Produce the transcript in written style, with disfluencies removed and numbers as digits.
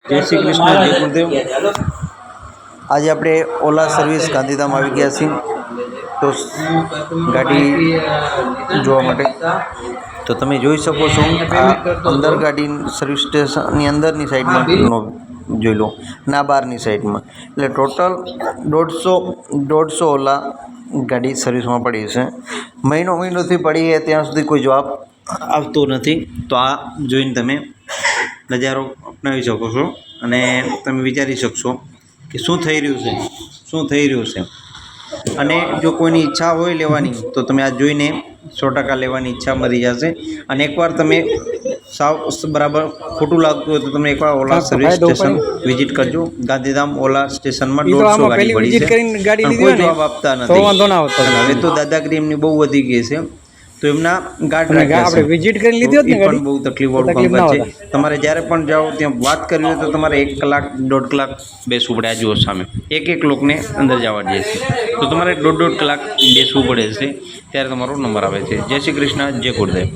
जय श्री कृष्ण जय गुरुदेव। आज આપણે ઓલા સર્વિસ ગાંધીધામ આવી ગયા છીએ તો ગાડી જોવા માટે। તો તમે જોઈ શકો છો આ અંદર ગાડી સર્વિસ સ્ટેશનની અંદરની સાઈડમાં જોઈ લો ના બહારની સાઈડમાં એટલે ટોટલ 150 ઓલા ગાડી સર્વિસમાં પડી છે। મહિનોથી પડી છે ત્યાં સુધી કોઈ જવાબ આવતો નથી। તો આ જોઈને તમે નજારો અપનાવી શકો છો અને તમે વિચારી શકશો કે શું થઈ રહ્યું છે। અને જો કોઈની ઈચ્છા હોય લેવાની તો તમે આ જોઈને 100% લેવાની ઈચ્છા મરી જશે। અને એકવાર તમે સાવ બરાબર ખોટું લાગતું હોય તો તમે એકવાર ઓલા સર્વિસ સ્ટેશન વિઝિટ કરજો। ગાંધીધામ ઓલા સ્ટેશનમાં 150 ગાડી પડી છે, કોઈ જવાબ આપતા નથી। હવે તો દાદાગીરી એમની બહુ વધી ગઈ છે, તો એમના ગાર્ડ રાખ્યા છે। વિઝિટ કરી લીધી એ પણ બહુ તકલીફવાળું કામકાજ છે। તમારે જ્યારે પણ જાઓ ત્યાં વાત કરવી હોય તો તમારે 1 કલાક 1.5 કલાક બેસવું પડે। આ જુઓ સામે એક લોકને અંદર જવા દે છે, તો તમારે 1.5 કલાક બેસવું પડે છે, ત્યારે તમારો નંબર આવે છે। જય શ્રી કૃષ્ણ, જય ગુરુદેવ।